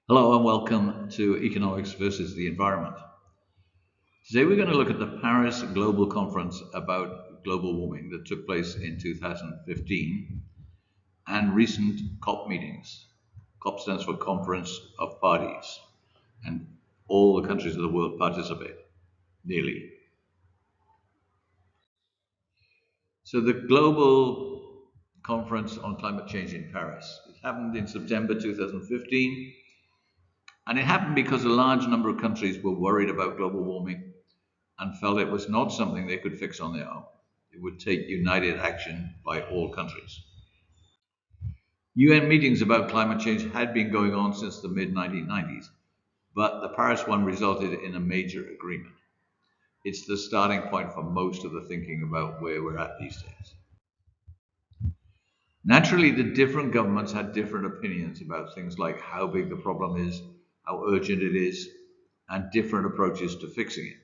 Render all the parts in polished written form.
Hello and welcome to Economics versus the Environment. Today we're going to look at the Paris Global Conference about global warming that took place in 2015 and recent COP meetings. COP stands for Conference of Parties, and all the countries of the world participate, nearly. So the Global Conference on Climate Change in Paris, it happened in September 2015. And it happened because a large number of countries were worried about global warming and felt it was not something they could fix on their own. It would take united action by all countries. UN meetings about climate change had been going on since the mid-1990s, but the Paris one resulted in a major agreement. It's the starting point for most of the thinking about where we're at these days. Naturally, the different governments had different opinions about things like how big the problem is, how urgent it is, and different approaches to fixing it.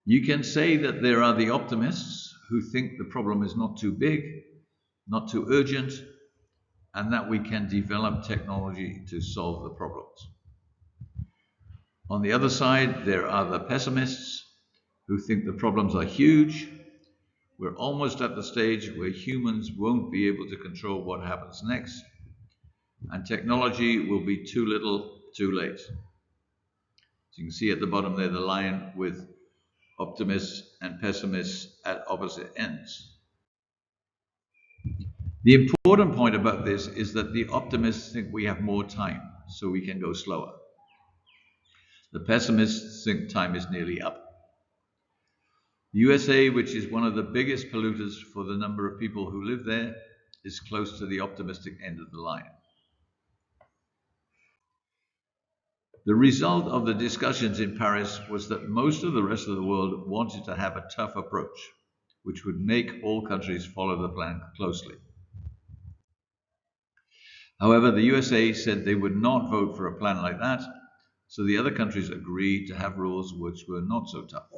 You can say that there are the optimists who think the problem is not too big, not too urgent, and that we can develop technology to solve the problems. On the other side, there are the pessimists who think the problems are huge. We're almost at the stage where humans won't be able to control what happens next, and technology will be too little, too late. So you can see at the bottom there the line with optimists and pessimists at opposite ends. The important point about this is that the optimists think we have more time, so we can go slower. The pessimists think time is nearly up. The USA, which is one of the biggest polluters for the number of people who live there, is close to the optimistic end of the line. The result of the discussions in Paris was that most of the rest of the world wanted to have a tough approach, which would make all countries follow the plan closely. However, the USA said they would not vote for a plan like that, so the other countries agreed to have rules which were not so tough.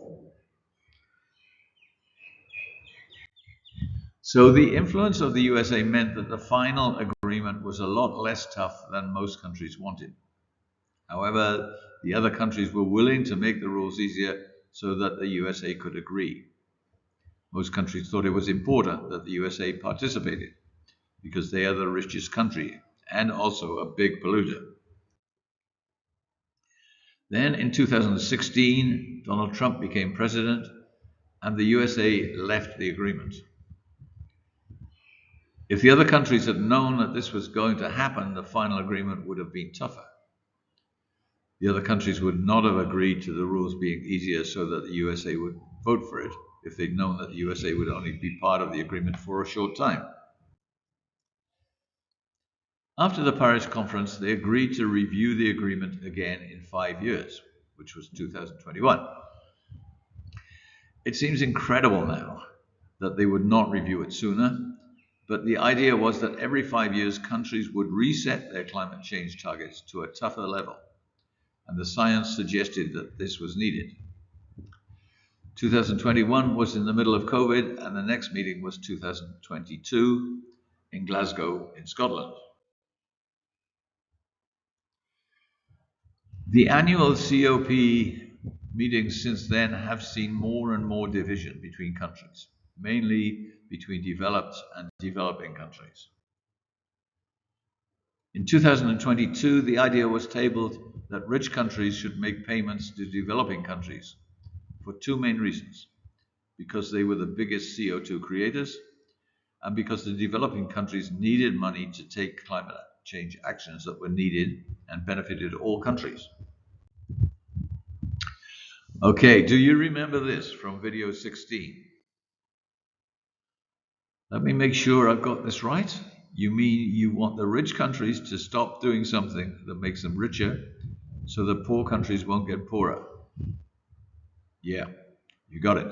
So the influence of the USA meant that the final agreement was a lot less tough than most countries wanted. However, the other countries were willing to make the rules easier so that the USA could agree. Most countries thought it was important that the USA participated because they are the richest country and also a big polluter. Then in 2016, Donald Trump became president and the USA left the agreement. If the other countries had known that this was going to happen, the final agreement would have been tougher. The other countries would not have agreed to the rules being easier so that the USA would vote for it if they'd known that the USA would only be part of the agreement for a short time. After the Paris conference, they agreed to review the agreement again in 5 years, which was 2021. It seems incredible now that they would not review it sooner, but the idea was that every 5 years, countries would reset their climate change targets to a tougher level. And the science suggested that this was needed. 2021 was in the middle of COVID, and the next meeting was 2022 in Glasgow in Scotland. The annual COP meetings since then have seen more and more division between countries, mainly between developed and developing countries. In 2022, the idea was tabled that rich countries should make payments to developing countries for two main reasons: because they were the biggest CO2 creators, and because the developing countries needed money to take climate change actions that were needed and benefited all countries. Okay, do you remember this from video 16? Let me make sure I've got this right. You mean you want the rich countries to stop doing something that makes them richer so the poor countries won't get poorer? Yeah, you got it.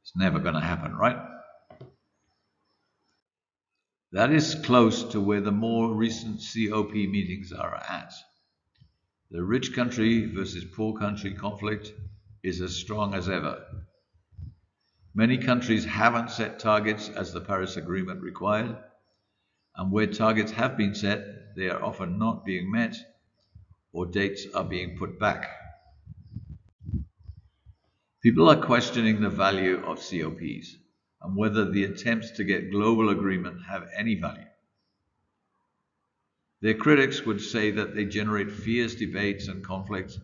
It's never going to happen, right? That is close to where the more recent COP meetings are at. The rich country versus poor country conflict is as strong as ever. Many countries haven't set targets as the Paris Agreement required, and where targets have been set, they are often not being met or dates are being put back. People are questioning the value of COPs and whether the attempts to get global agreement have any value. Their critics would say that they generate fierce debates and conflicts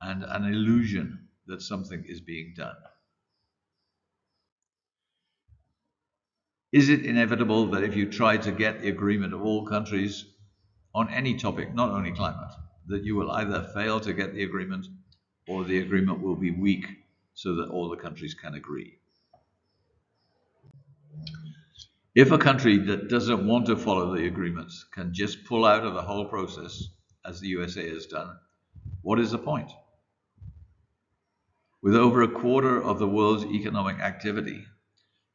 and an illusion that something is being done. Is it inevitable that if you try to get the agreement of all countries on any topic, not only climate, that you will either fail to get the agreement or the agreement will be weak so that all the countries can agree? If a country that doesn't want to follow the agreements can just pull out of the whole process, as the USA has done, what is the point? With over a quarter of the world's economic activity,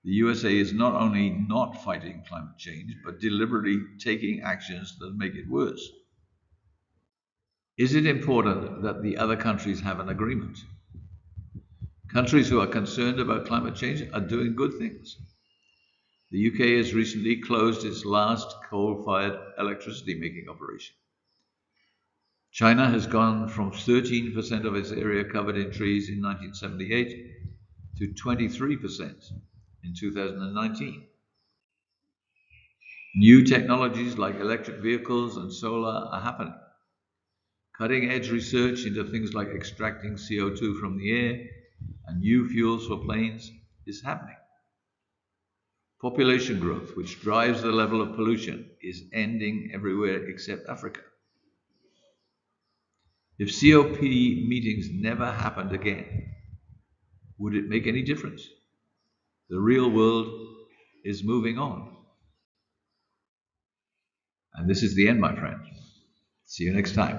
the USA is not only not fighting climate change, but deliberately taking actions that make it worse. Is it important that the other countries have an agreement? Countries who are concerned about climate change are doing good things. The UK has recently closed its last coal-fired electricity making operation. China has gone from 13% of its area covered in trees in 1978 to 23% in 2019. New technologies like electric vehicles and solar are happening. Cutting-edge research into things like extracting CO2 from the air and new fuels for planes is happening. Population growth, which drives the level of pollution, is ending everywhere except Africa. If COP meetings never happened again, would it make any difference? The real world is moving on. And this is the end, my friend. See you next time.